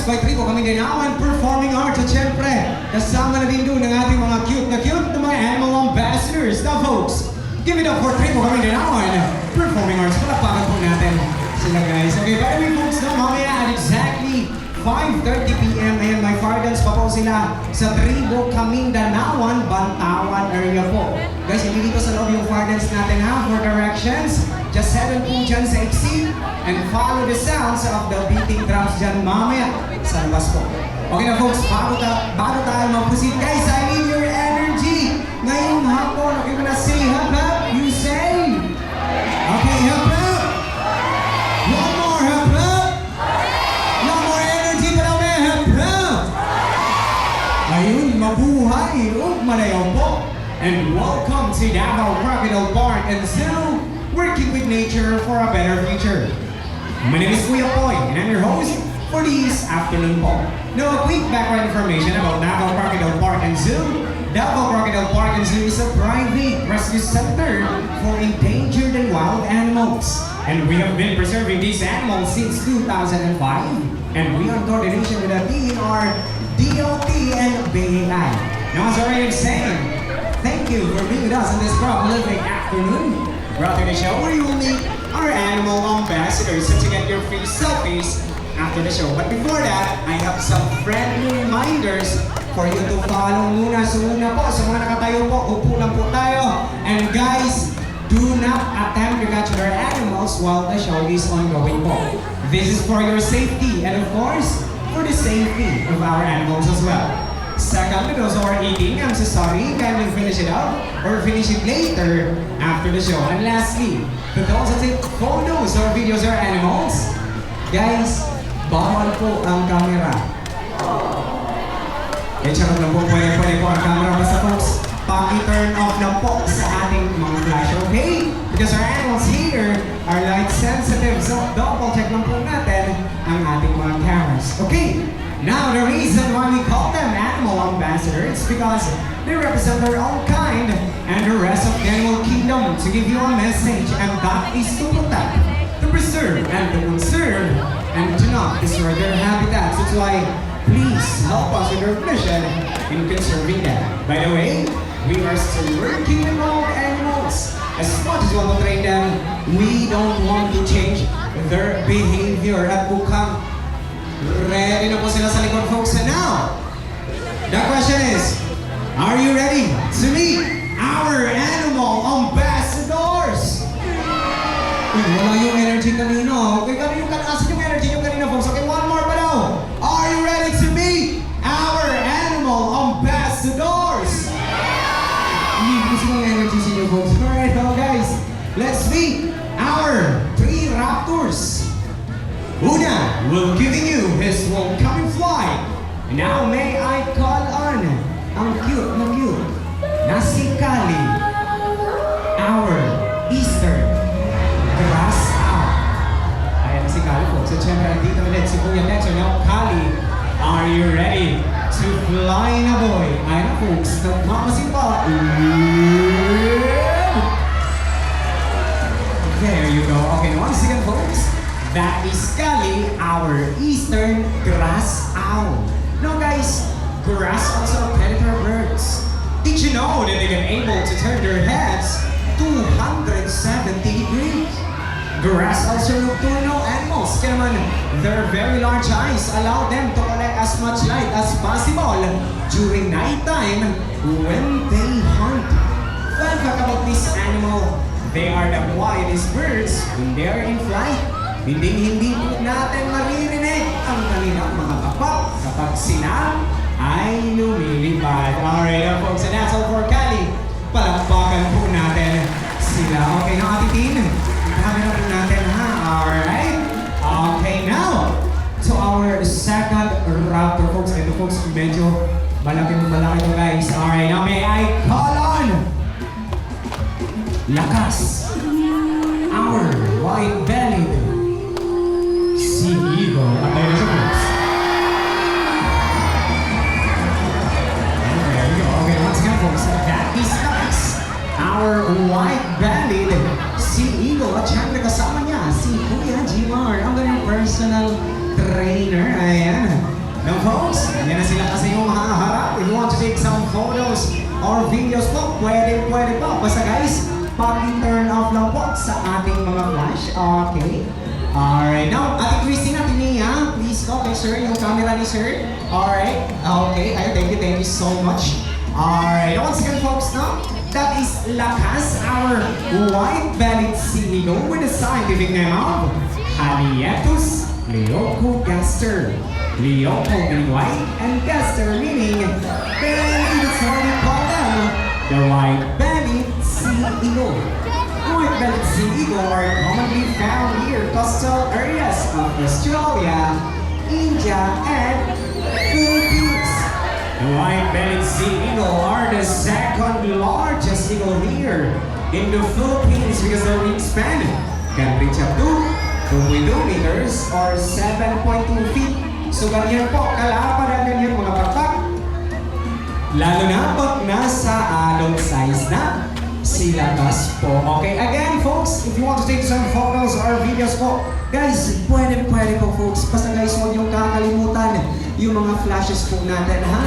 by Tribo kami ginawan performing arts at syempre kasama na din doon ng ating mga cute na mga animal ambassadors. Now folks, give it up for Tribo kami ginawan performing arts. Palakpakan po natin sila guys. Okay, by the way folks, no, mamaya at exactly 5:30 p.m. Ayan, may fire dance pa po sila sa Tribo Kamindanawan, Bantawan area po. Guys, hindi dito sa loob yung fire dance natin ha. For directions, just head on po dyan sa exit and follow the sounds of the beating drums dyan mamaya sa labas po. Okay na folks, bago tayo mag-proceed. Guys, I need your energy. Ngayong hapon, okay mo na say hap hap, you say? Okay, hap hap. One more hap hap. One more energy para may hap hap. Ayun, mabuhay, malayaw po. And welcome to Davao Crocodile Park and Zoo, working with nature for a better future. My name is Kuya Poy, and I'm your host for this afternoon po. Now, a quick background information about Davao Crocodile Park and Zoo. Davao Crocodile Park and Zoo is a private rescue center for endangered and wild animals. And we have been preserving these animals since 2005. And we are in coordination with the DNR, DOT, and BAI. Now, as already saying, thank you for being with us on this prolific afternoon. Brought to the show where you will meet our animal ambassadors to get your free selfies after the show. But before that, I have some friendly reminders for you to follow muna. So muna po, sa mga nakatayo po, upo lang po tayo. And guys, do not attempt to catch their animals while the show is ongoing po. This is for your safety and of course, for the safety of our animals as well. Second, to those who are eating, I'm so sorry, kindly finish it up or finish it later after the show. And lastly, to those who take photos or videos of animals, guys, bawal po ang camera. Charot lang po, pwede po ang camera. Basta folks, paki-turn off lang po sa ating mga flash, okay? Because our animals here are light sensitive, so double check lang po natin ang ating mga cameras. Okay, now the reason why we call them animal ambassadors is because they represent their own kind and the rest of the animal kingdom to give you a message, and that is to protect, to preserve, and to conserve, and to not destroy their habitats. That's why please help us with our mission in conserving them. By the way, we are still working with all animals. As much as we want to train them, we don't want to change their behavior. At mukhang ready na po sila sa likod, folks. And now, the question is, are you ready to meet our animal ambassadors? Uy, wala yung energy kanino. Okay, asan yung energy yung kanina, folks? Okay, one more pa daw. Are you ready to meet our animal ambassadors? Hindi ko silang energy sa inyo, folks. Alright, now guys, let's meet our three raptors. Una will giving you his welcoming flight. Now may I call on ang cute na si Kali, our Eastern grass owl. Ayan si Kali po. So syempre, dito ulit si Kuya Techo. Now Kali, are you ready to fly na boy? Ayan folks, nagmamasin pa. There you go. Okay, once again folks, that is Kali, our Eastern grass owl. Now guys, grass also predator birds. Did you know that they can able to turn their heads 270 degrees? Grass also nocturnal animals. Kaya naman, their very large eyes allow them to collect as much light as possible during nighttime when they hunt. Fun fact about this animal, they are the quietest birds when they are in flight. Hindi po natin maririnig ang kanilang mga kapak kapag sila ay lumilipad. Alright, folks, and that's all for Kali. Palakpakan po natin sila. Okay na, Ate Tin? Kami na po natin, ha? Alright? Okay, now, to our second raptor, folks. Ito, folks, medyo malaki ito, guys. Alright, now may I call on Lakas, our white-bellied sea eagle. There you go. There you go. Okay, once again, folks, that is Lakas, our white-bellied sea eagle. At syempre kasama niya si Kuya Jimar, ang kanyang personal trainer. Ayan. photos or videos po, pwede po. Basta guys, pag-turn off lang po sa ating mga flash. Okay. Alright, now, Ate Christina, Tinia, please go kay sir, yung camera ni sir. Alright, okay, thank you so much. Alright, once again folks, no? That is Lakas, our white-bellied sea eagle with the scientific name of Haliepus leucogaster. Leuco meaning white, and gaster meaning belly, that's why we call them the white-bellied sea eagle. White-bellied sea eagle are commonly found near coastal areas of Australia, India, and Philippines. The white-bellied sea eagle are the second largest eagle here in the Philippines because their wingspan can reach up to 2.2 meters or 7.2 feet. So ganyan po, kalapad ang ganyan mga pakpak. Lalo na pag nasa adult size na silabas po. Okay, again folks, if you want to take some photos or videos po, guys, pwede po folks. Basta guys, huwag niyong kakalimutan yung mga flashes po natin, ha?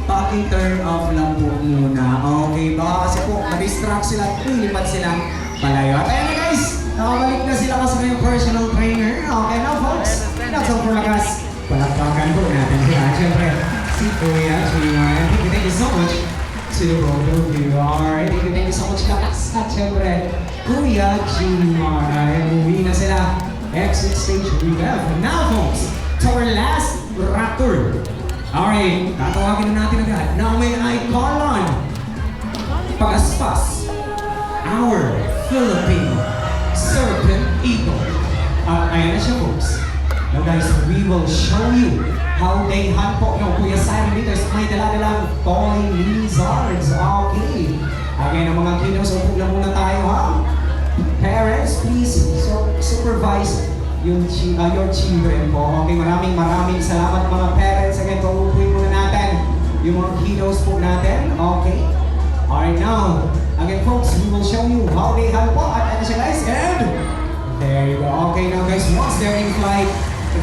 Paki-turn off lang po muna. Okay ba? Kasi po, na-distract sila at lilipat silang palayo. At ayun na guys, nakabalik na sila kasi ng personal trainer. Okay now folks, that's all for Lakas. Palakpakan po natin siya. Siyempre, si Kuya Junior. Thank you so much to both of you. Alright, thank you so much Lakas. At siyempre, Kuya Junior. Ay, umuwi na sila. Exit stage we have. Now folks, to our last raptor. Alright, tatawagin na natin agad. Now may I call on Pagaspas, our Philippine Serpent Eagle. Ayan na siya folks. Now guys, we will show you how they hunt po. No, Kuya Simon dito is may dala-dalang toy lizards. Okay. Again, ang mga kiddos, upo lang muna tayo ha. Parents, please supervise your children po. Okay, maraming salamat mga parents. Again, paupuin muna natin yung mga kiddos po natin. Okay. Alright now, again folks, we will show you how they hunt po. At ano siya guys, and there you go. Okay now guys, once they're in flight,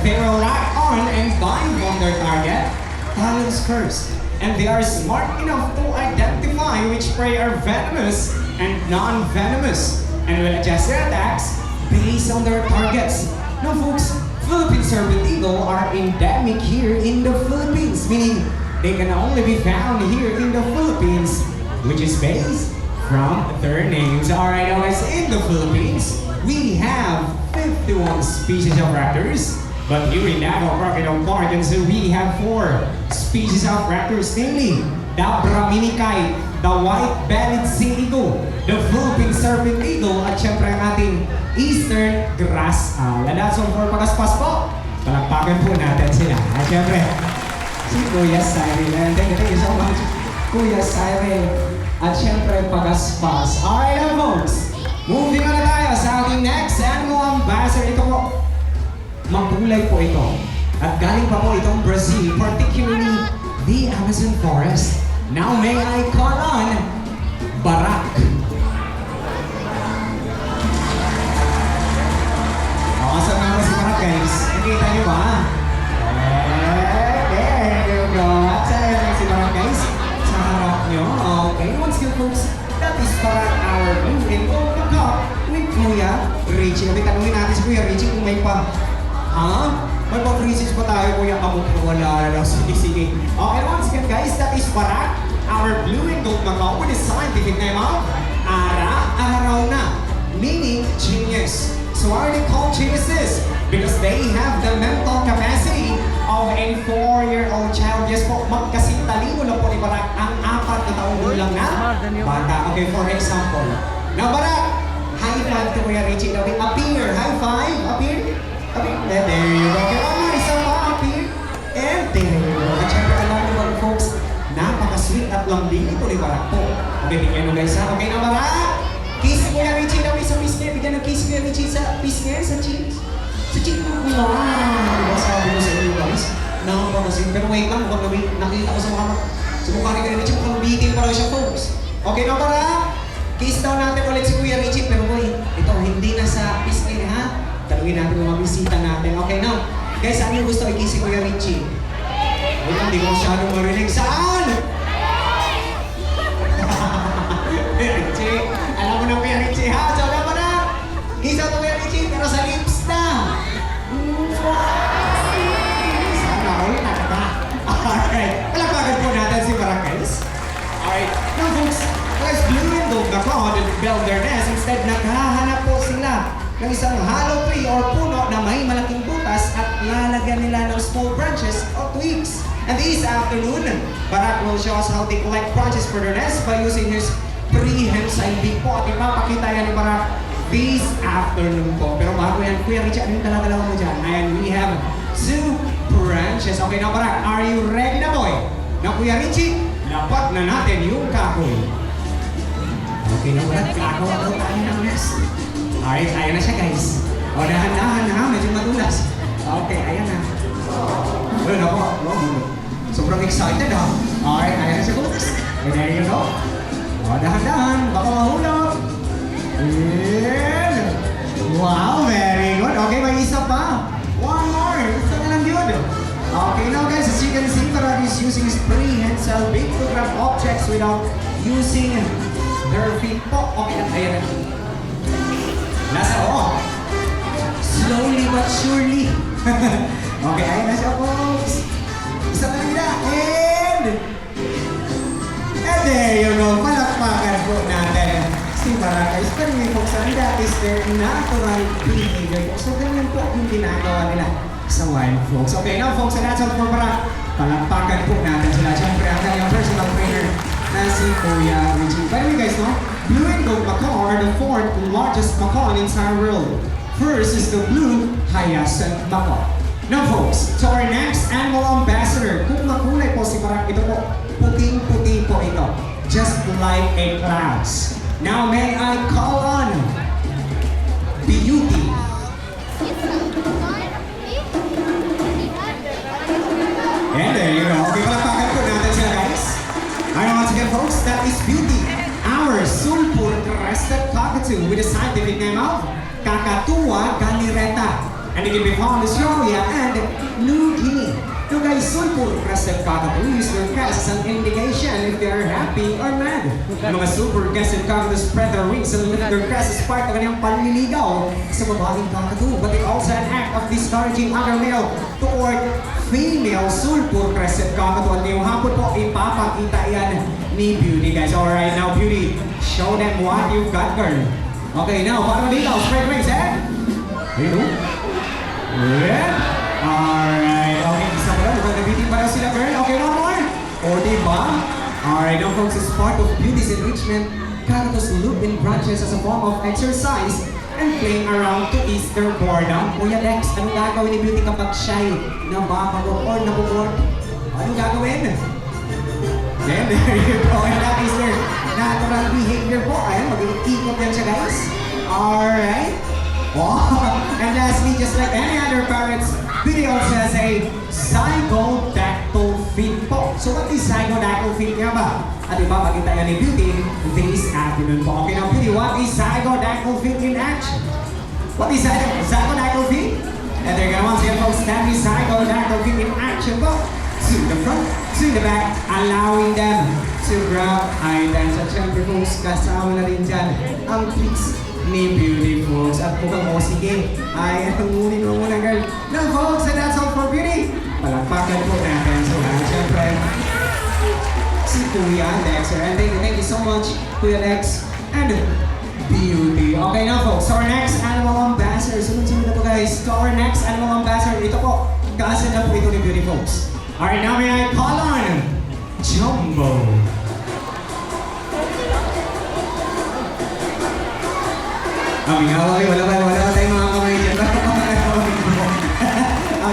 they will lock on and dive on their target, talons first. And they are smart enough to identify which prey are venomous and non-venomous, and will adjust their attacks based on their targets. Now folks, Philippine Serpent Eagle are endemic here in the Philippines, meaning they can only be found here in the Philippines, which is based from their names. Alright guys, in the Philippines, we have 51 species of raptors. But here in Davao Crocodile Park, and so we have 4 species of raptors, namely the Brahminicae, the white-bellied sea eagle, the Philippine Serpent Eagle, at syempre ang ating Eastern Grass Owl. And that's all for Pagaspas po. Palakpakan po natin sila. At syempre, si Kuya Cyril. Thank you so much, Kuya Cyril. At syempre, Pagaspas. Alright now folks, moving on na tayo sa ating next animal ambassador. Ito po, magulay po ito. At galing pa po itong Brazil, particularly the Amazon forest. Now may I call on Barak. Awesome naman si Barak guys. Nakita niyo ba? There you go. At sa si Barak guys, sa harap niyo. Okay, once again folks, that is Barak, our blue and gold macaque with Kuya Richie. Nabi tanungin natin si Kuya Richie kung may pa may pag-research pa tayo, Kuya Kamukha. Wala lang. Sige. Okay, once again guys, that is Barak, our blue and gold macaque with the scientific name of Arauna, meaning genius. So why are they called geniuses? Because they have the mental capacity of a 4-year-old child. Yes po, magkasing talino lang po ni Barak ang 4 na taong gulang na bata. Okay, for example. Now Barak, high five to Kuya Richie. Appear, high five, appear. There you go. Okay, isa pa, appear. And there you go. At syempre, alam mo ba folks, napaka-sweet at lambing ito ni Barak po. Okay, bigyan mo guys ha. Okay na Barak? Kiss Kuya Richie daw sa miss niya. Bigyan ng kiss Kuya Richie sa miss niya, sa cheeks. Sa cheeks mo. Wow! Diba sabi mo sa inyo guys? Napaka-sweet. Pero wait lang, mukhang nakita ko sa mukha ni Kuya Richie, mukhang bitin pa rin siya folks. Okay na Barak? Kiss daw natin ulit si Kuya Richie. Pero boy, ito hindi na sa miss niya ha. Tanungin natin mga bisita natin. Okay, now, guys, saan yung gusto i-kiss si Kuya Richie? Hindi ko masyadong marinig. Saan? build their nest. Instead, naghahanap po sila ng isang hollow tree or puno na may malaking butas at lalagyan nila ng small branches or twigs. And this afternoon, Barak will show us how they collect branches for their nest by using his prehensile beak po. At ipapakita yan ni Barak this afternoon po. Pero bago yan, Kuya Richie, ano yung dala-dala mo dyan? And we have 2 branches. Okay na Barak, are you ready na boy? Na Kuya Richie, dapat na natin yung kahoy. Okay na Barak, gagawa daw tayo ng nest. Alright, ayan na siya guys. O, dahan-dahan na, medyo madulas. Okay, ayan na. Well, ako, sobrang excited ha. Alright, ayan na siya butas. And there you go. O, dahan-dahan, baka mahulog. And, wow, very good. Okay, may isa pa. One more, isa na lang yun. Okay, now guys, as you can see, Barak is using his prehensile beak to grab objects without using their feet po. Okay, ayan na. Nasa slowly but surely. Okay, ayun na siya folks. Isa na nila. And there you go. Palakpakan po natin si Barak. Especially folks, and that is their natural behavior. So ganyan po yung ginagawa nila sa wild folks. Okay, now folks, and that's all for Barak. Palakpakan po natin sila. Siyempre, ang kanyang personal trainer na si Kuya Richie. By the way guys, no? Blue and gold macaw are the 4th largest macaw in the entire world. First is the blue hyacinth macaw. Now folks, to our next animal ambassador. Kung makulay po si Barak, ito po, puting-puti po ito. Just like a clouds. Now may I call on Beauty. And there you go. Okay, palakpakan po natin sila guys. Alright, once again folks, that is Beauty. Our sulfur-crested cockatoo with the scientific name of Kakatua galireta. And it can be found in Australia and New Guinea. So guys, sulfur-crested cockatoo use their crests as an indication if they are happy or mad. Ang mga sulfur-crested cockatoo spread their wings and lift their crests as part of kanyang panliligaw sa babaeng cockatoo. But it also an act of discouraging other male toward female sulfur-crested cockatoo. At ngayong hapon po, ipapakita yan ni Beauty guys. Alright, now Beauty, show them what you've got, girl. Okay, now, parang dito, spread wings, eh? Dito. Good. Alright, okay, isa pa lang. Mukhang nabitin pa daw sila, girl. Okay, one more. O, diba? Alright, now folks, as part of Beauty's enrichment, cockatoos loop in branches as a form of exercise and playing around to ease their boredom. Kuya Lex, anong gagawin ni Beauty kapag shy, nababago, or nabuboard? Anong gagawin? Then there you go, and that is their natural behavior po. Ayan, mag-iikot yan siya guys. Alright. Wow. And lastly, just like any other parrots, Beauty also has a zygodactyl feet po. So what is zygodactyl feet nga ba? At iba, makita yan ni Beauty this afternoon po. Okay now Beauty, what is zygodactyl feet in action? What is zygodactyl feet? And they're gonna once again folks, that is zygodactyl feet in action po. To the front, to the back, allowing them to grab items. At syempre folks, kasama na rin dyan ang tricks ni Beauty folks. At mukhang sige, ay tungunin mo muna girl. Now folks, and that's all for Beauty. Palakpakan po natin. So syempre, si Kuya Lex. And thank you so much, Kuya Lex and Beauty. Okay now folks, so our next animal ambassador. Sunod-sunod na po guys. So our next animal ambassador, ito po, kaasa na po ito ni Beauty folks. Alright, now may I call on Jumbo. Wala ba tayong mga kamay dyan.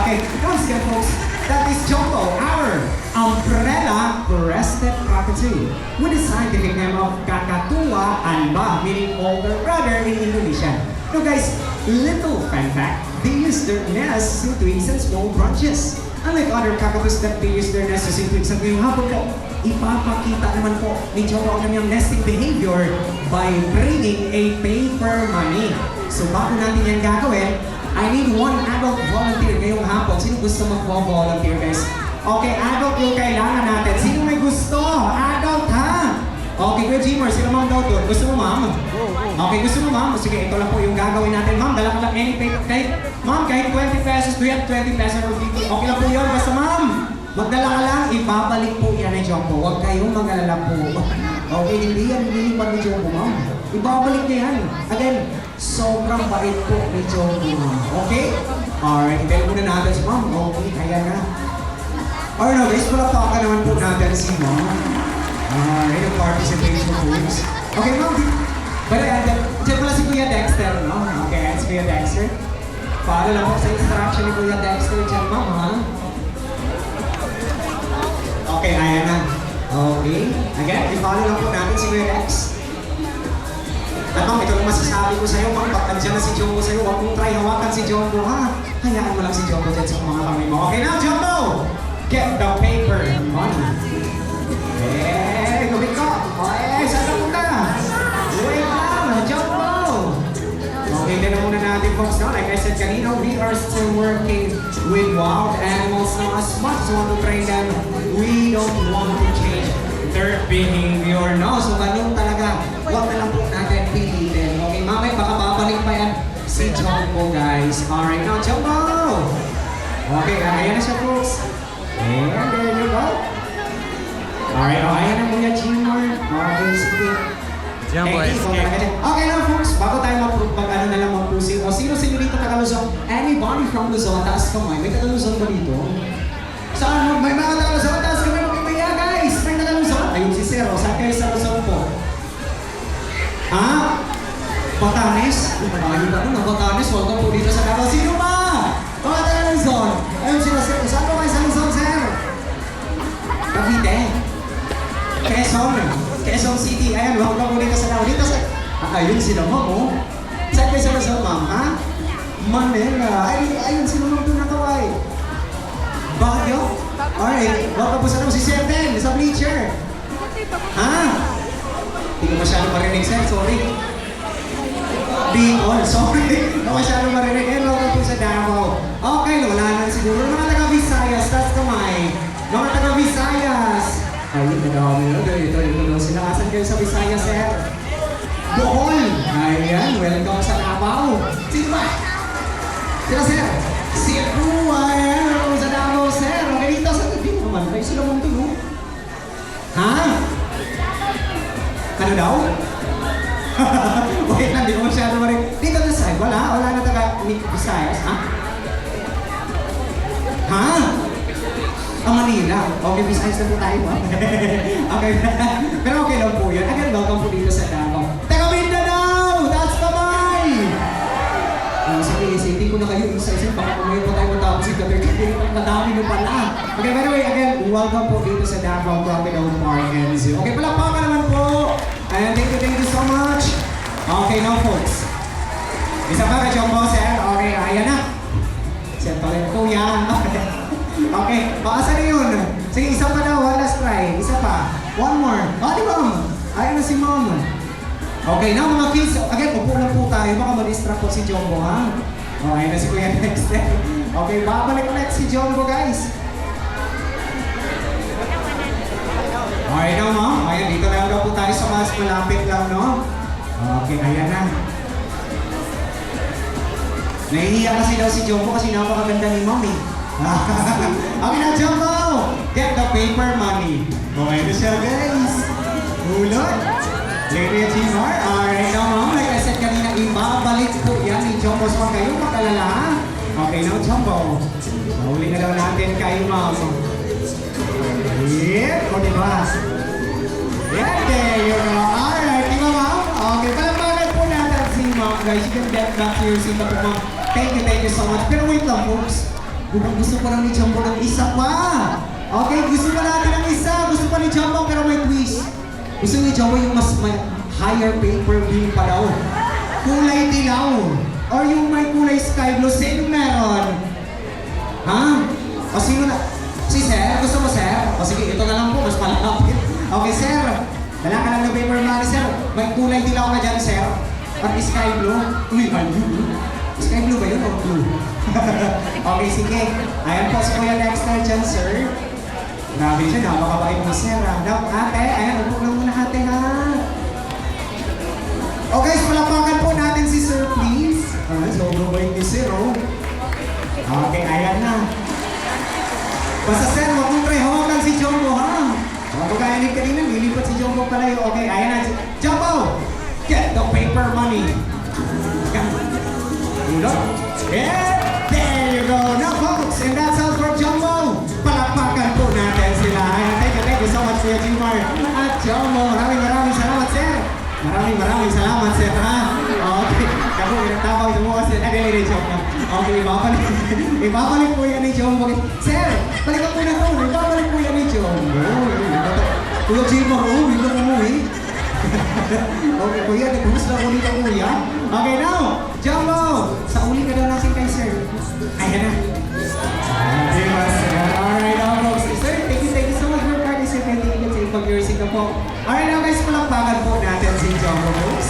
Okay, once again folks, that is Jumbo, our umbrella-breasted cockatoo with the scientific name of Kakatua alba, meaning older brother in Indonesian. Now guys, little fun fact, they use their nests in twigs and small branches. Unlike other cockatoos that they use their nests in twigs, at ngayong hapon po, ipapakita naman po ni Jumbo ang kanyang nesting behavior by bringing a paper money. So bago natin yan gagawin, I need one adult volunteer ngayong hapon. Sino gusto mag-volunteer guys? Okay, adult yung kailangan natin. Sino may gusto? Adult ha? Okay, Kuya Jimmer, sino ma'am daw doon? Gusto mo ma'am? Okay, gusto mo ma'am? Sige, ito lang po yung gagawin natin. Ma'am, dala ka lang any paper. Kahit 20 pesos, do you have 20 pesos or 50? Okay lang po yun. Basta ma'am, magdala ka lang, ibabalik po yan ni Jumbo. Huwag kayong mag-alala po. Okay, hindi yan nililipad ni Jumbo, ma'am. Ibabalik niya yan. Again, sobrang bait po ni Jumbo, ma'am. Okay? Alright, itayin muna natin si ma'am. Okay, kaya na. Alright, no, guys, palakpakan naman po natin si ma'am. Alright, yung participation rules. Okay, ma'am. But, dyan pala si Kuya Dexter, no? Okay, si Kuya Dexter. Paano lang po sa instruction ni Kuya Dexter dyan, ma'am, ha? Okay, ayan na. Okay. Again, i-follow lang po natin si Kuya Dex. At ma'am, ito lang masasabi ko sa'yo, ma'am, pag nandiyan na si Jumbo sa'yo, huwag mong try hawakan si Jumbo, ha? Hayaan mo lang si Jumbo dyan sa mga kamay mo. Okay, now, Jumbo! Get the paper money. Eh, gawin ko. Okay, saan na punta? Wait lang, Jumbo! Okay, din na muna natin, folks. Now, like I said kanina, we are still working with wild animals now. As much as we want to train them, we don't want to change their behavior. No, so ganun talaga. Huwag na lang po natin pilitin. Okay, mamay, baka babalik pa yan si Jumbo, guys. Alright, now, Jumbo! Okay, ayan na siya, folks. And there you go. Alright, ayan na muna, Junior. Okay, sige. Jumbo escape. Okay na, folks, bago tayo mag-ano na lang mag-pusing. O sino dito taga Luzon? Anybody from Luzon? Taas kamay. May taga Luzon ba dito? Saan? May mga taga Luzon? Taas kamay. Magkimaya, guys! May taga Luzon? Ayun si Sir. Saan kayo sa Luzon po? Ha? Batanes? Ayun ba nun? Batanes. Welcome po dito sa Davao. Sino ba? Mga taga Luzon? Ayun sila, Sir. Saan po kayo sa Luzon, Sir? Cavite. Quezon City. Ayan, welcome po dito sa Davao. Dito sa... ayun sila, ma'am, oh. Saan kayo sa Luzon, ma'am, ha? Manila. Ayun sila, ma'am, doon nakaway. Baguio? Alright, welcome po sa Davao. Si Sir Den, sa bleacher. Ha? Hindi ko masyado marinig, Sir. Sorry. Bicol. Sorry. Hindi ko masyado marinig. Ayun, welcome po sa Davao. Okay, wala na siguro. Mga taga-Visayas, taas kamay. Mga taga-Visayas. Ayun, nadami na. Ito sila. Asan kayo sa Visayas, Sir? Bohol! Ayan, welcome sa Davao. Sino ba? Sila, Sir? Cebu! Ayan, welcome sa Davao, Sir. Okay, dito sa tabi naman. Ay, sila mong tulong. Ha? Ano daw? Wait lang, di ko masyado marig. Dito na side, wala na taga Visayas, ha? Ha? Manila. Okay, Visayas na po tayo, ha? Okay, pero okay lang po yun. Again, welcome po dito sa Davao. Taga Mindanao! Taas kamay! Sige, isipin ko na kayo isa-isa. Baka kumayo pa tayo matapos yung gabi. Madami mo pala. Okay, by the way, again, welcome po dito sa Davao Crocodile Park and Zoo. Okay, palakpakan naman po. And thank you so much. Okay, now folks. Isa pa kay Jumbo, Sir. Okay, ayan na. Sir, pala ko yan. Okay, baka na yun. Sige, isa pa daw. One last try. Isa pa. One more. Di ba? Ayan na si Mom. Okay, now mga kids, again, upo lang po tayo. Baka ma-distract po si Jumbo, ha? Okay, na si Kuya Dexter. Okay, babalik ulit si Jumbo, guys. Okay, now, Mom. Ayan, dito lang daw po tayo sa mas malapit lang, no? Okay, ayan na. Nahihiya kasi daw si Jumbo kasi napakaganda ni Mom, eh. Okay na, Jumbo! Get the paper money. Okay na siya, guys. Hulot. Lady Timor. Alright, now, Mom. Like I said kanina, ibabalik po yan ni Jumbo. So, huwag kayong mag-alala, ha? Okay, now, Jumbo. Mahuli na daw natin kayo, Mom. Yep. O, diba? Yeah, there you go. Alright, diba, Mom? Okay, palampagan po natin si Mom, guys. You can get back to your seat na po, Mom. Thank you so much. Pero wait lang, folks. Gusto pa lang ni Jumbo ng isa pa. Okay, gusto pa natin ng isa. Gusto pa ni Jumbo pero may twist. Gusto ni Jumbo yung mas may higher paper view pa daw. Kulay dilaw. Or yung may kulay sky blue. Sino meron? Ha? O sino na? Si Sir? Gusto mo, Sir? O sige, ito na lang po. Mas malapit. Okay, Sir. Dala ka lang ng paper money, Sir. May kulay dilaw ka dyan, Sir. At sky blue. Uy, ayun. Sky blue ba yun o blue? Okay, sige. Ayan po si Kuya Dexter dyan, sir. Grabe siya, napakabait mo, sir. Ate, ayan, upo lang muna, ate, ha? Okay, so palapakan po natin si sir, please. Sobrang bait ni sir, oh. Okay, ayan na. Basta, sir, huwag mong try hawakan si Jumbo, ha? Huwag kaya ni kanina, lilipat si Jumbo pala yung Okay, ayan na. Jumbo! Get the paper money. Ulo. Yeah! There you go. Now folks, and that's all for Jumbo. Palakpakan po natin sila. Ayan, thank you so much Kuya Jimar. At Jumbo, maraming salamat sir. Maraming salamat sir ha. Okay, kamu nagtabang semua sir. Hindi, joke lang. Okay, ibabalik po yan ni Jumbo. Sir, balikan po na to. Ibabalik po yan ni Jumbo. Kuya Jimar, hindi ko umuwi. Okay, kuya, nagpumus lang ulit ang kuya. Okay, now, Jumbo, sa uli ka daw natin kay sir. Ayan na. Diba, sir? Alright, folks. Sir, thank you so much for participating sa Ipag-Jersey ka po. Alright, now guys, palakpakan po natin si Jumbo, folks.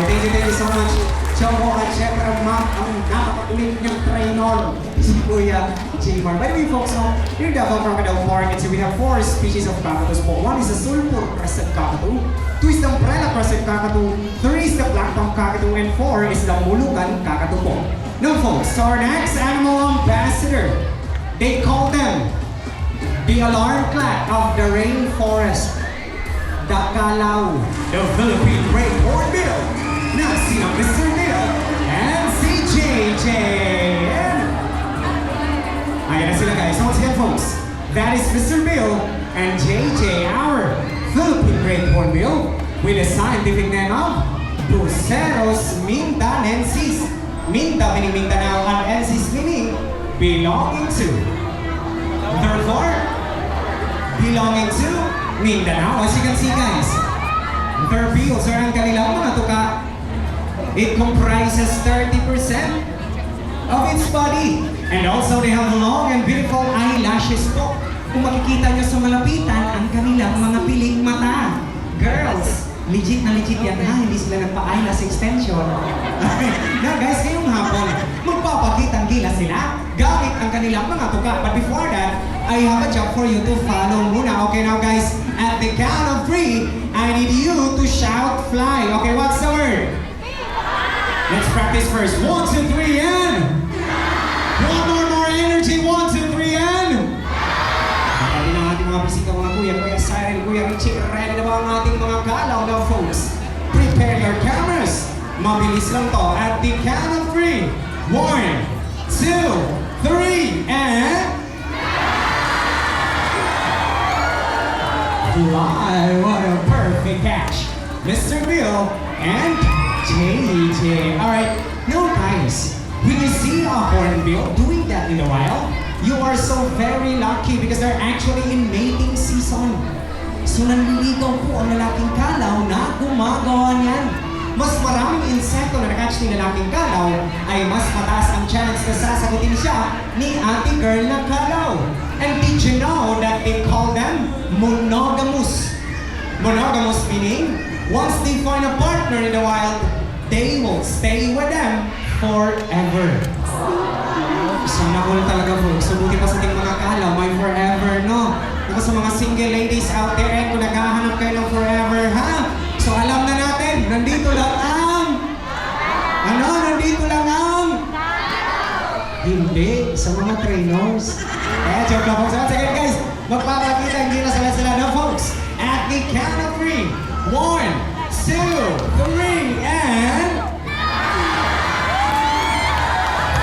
Thank you so much, Jumbo, at syempre ang napakakulit niyang trainer, si Kuya Jimar. By the way, folks, here in Davao Crocodile Park, we have 4 species of cockatoos po. 1 is the sulfur crested cockatoo, 2 is the umbrella crested cockatoo, 3 is the black-tongued cockatoo, and 4 is the mulukan cockatoo po. Now, folks, so our next animal ambassador, they call them the alarm clock of the rainforest, the Kalaw, the Philippine Great Hornbill, na sina Mr. Bill and si JJ. Ayan na sila guys. So once again folks, that is Mr. Bill and JJ, our Philippine Great Hornbill with a scientific name of Buceros mindanensis. Minda meaning Mindanao and ensis meaning belonging to. Therefore, belonging to Mindanao. As you can see guys, their bills are ang kanilang mga tuka. It comprises 30% of its body. And also they have long and beautiful eyelashes po. Kung makikita nyo sa malapitan, ang kanilang mga piling mata. Girls, legit na legit yan ha, hindi sila nagpa-eyelash extension. Now guys, ngayong hapon, magpapakitang gila sila gamit ang kanilang mga tuka. But before that, I have a job for you to follow muna. Okay now guys, at the count of 3, I need you to shout fly. Okay, what's the word? Let's practice first. 1, 2, 3, and... One more energy. 1, 2, 3, and... Nakali na ating mga bisita mga kuya. Kuya Siren, Kuya Richie, ready na ba ang ating mga kalaw na folks? Prepare your cameras. Mabilis lang to. At the count of 3. 1, 2, 3, and... Fly! What a perfect catch. Mr. Bill and JJ. Alright, now guys, when you see a hornbill doing that in the wild, you are so very lucky because they're actually in mating season. So nanliligaw po ang lalaking kalaw na gumagawa niyan. Mas maraming insekto na nakatch ni lalaking kalaw ay mas mataas ang chance na sasagutin siya ni ate girl na kalaw. And did you know that they call them monogamous? Monogamous meaning, once they find a partner in the wild, they will stay with them forever. Sana all talaga folks. Subuti pa sa ating mga kalaw, may forever, no? Ako sa mga single ladies out there, kung naghahanap kayo ng forever, ha? So alam na natin, nandito lang ang... Ano? Nandito lang ang... Hindi, sa mga trainers. Joke lang folks. Once again guys, magpapakita hindi na sila na folks. At the count of 3. 1, 2, 3, and...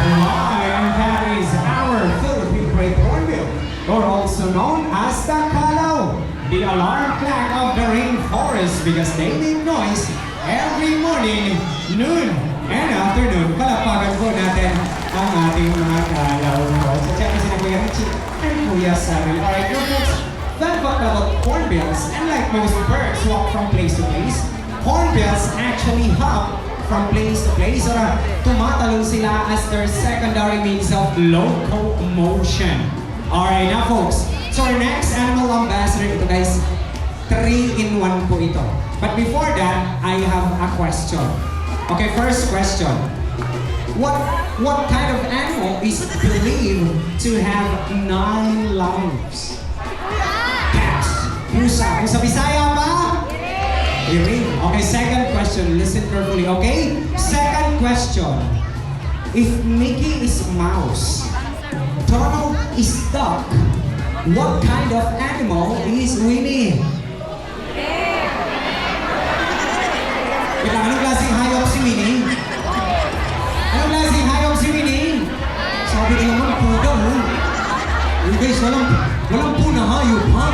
Fly, and that is our Philippine Great Hornbill, or also known as the Kalaw, the alarm clock of the rainforest because they make noise every morning, noon, and afternoon. Palakpakan po natin ang ating mga kalaw. So check na sila Kuya Richie and Kuya Samuel. Alright, now folks, fun fact about hornbills, unlike most birds who walk from place to place, hornbills actually hop from place to place or tumatalon sila as their secondary means of locomotion. Alright, now folks, so our next animal ambassador ito guys, 3-in-1 po ito. But before that, I have a question. Okay, first question. What kind of animal is believed to have 9 lives? Cats. Pusa. Kung sa Bisaya pa? Iring. Okay, second question. Listen carefully, okay? Second question. If Mickey is mouse, Donald is duck, what kind of animal is Winnie? Winnie? Anong klaseng hayop si Winnie? Sabi ko naman, puga mo. Uy guys, walang puna hayop, ha?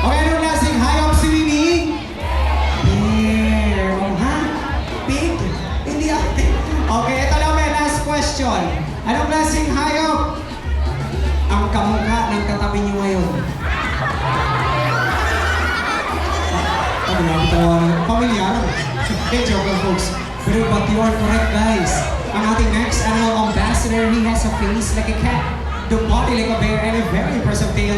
Okay, anong klaseng hayop si Winnie? Bear. Ha? Pig? Hindi ate. Okay, ito lang may last question. Anong klaseng hayop ang kamukha ng katabi niyo ngayon? Pamilyar. Hey, joke lang folks. Pero but you are correct guys. Ang ating next animal ambassador, he has a face like a cat, the body like a bear, and a very impressive tail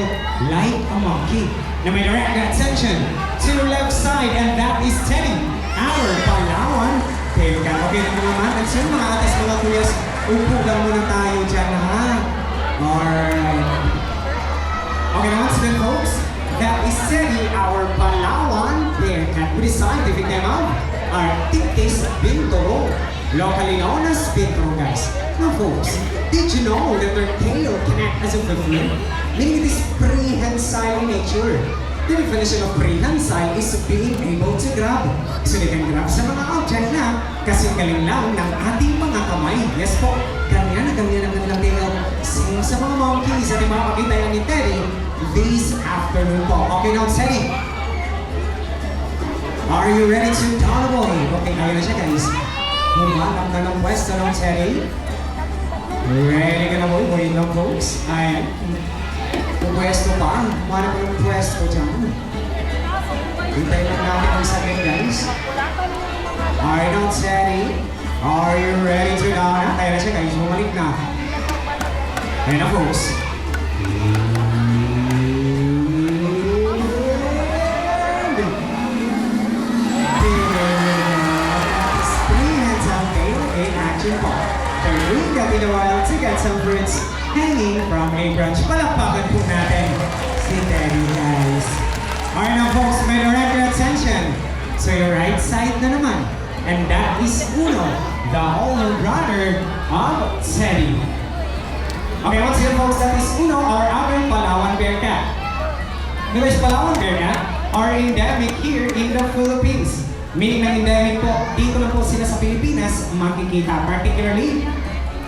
like a monkey. Na may direct attention to the left side, and that is Teddy, our Palawan tail cat. Okay na naman. At sino mga atas mga kuyas, upo lang muna tayo dyan ha. Alright. Okay naman sila folks. That is Teddy, our Palawan bear cat with the scientific name of Arcticus bintoro, locally known as bintoro guys. Now folks, did you know that their tail can act as a flip, meaning it is prehensile in nature? The definition of prehensile is being able to grab. So they can grab sa mga object na kasing galing lang ng ating mga kamay. Yes po, ganyan ang kanilang tail. Same sa mga monkeys at ipapakita yan ni Teddy this afternoon po. Okay now, Teddy. Are you ready to down boy? Okay, kaya na siya guys. Humanap na ng pwesto ng Teddy. Ready ka na boy? Wait lang folks. Ayan. Pwesto pa. Humanap ka ng pwesto dyan. Hintay lang natin ang sagay guys. Alright now, Teddy. Are you ready to down? Kaya na siya guys. Bumalik na. Ayan na folks. They're doing that in a while to get some fruits hanging from a branch. Palakpakan po natin si Teddy, guys. Alright now folks, may direct your attention to your right side na naman. And that is Uno, the older brother of Teddy. Okay, once again folks, that is Uno, our other Palawan bear cat. Because Palawan bear cat are endemic here in the Philippines. Meaning na endemic po, dito lang po sila sa Pilipinas makikita, particularly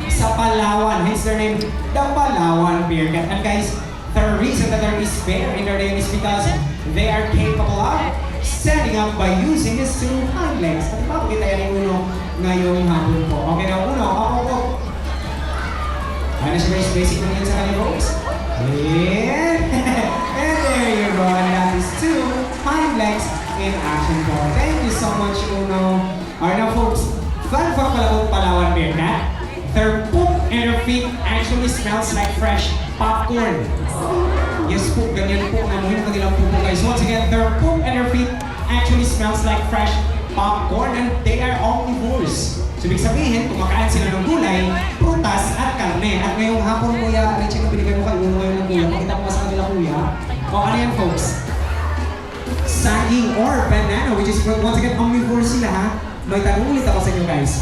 sa Palawan, hence their name, the Palawan bear cat. And guys, the reason that there is bear in their name is because they are capable of standing up by using his two hind legs. At ipapakita yan yung Uno ngayong hapon po. Okay na Uno, ako. Ano siya guys, basic lang yun sa kanya folks. And there you go, and that is two hind legs in action po. Thank you so much, Uno. Alright now folks, fun fact pala po Palawan bear cat. Their poop and their feet actually smells like fresh popcorn. Yes po, ganyan po ang amoy ng kanilang pupo guys. Once again, their poop and their feet actually smells like fresh popcorn, and they are omnivores. So ibig sabihin, kumakain sila ng gulay, prutas at karne. At ngayong hapon kuya, Richie, na binigay mo kay Uno ngayon ng gulay. Pakita mo sa kanila kuya. O ano yan folks? Saging or banana, which is once again omnivore sila ha. May tanong ulit ako sa inyo guys.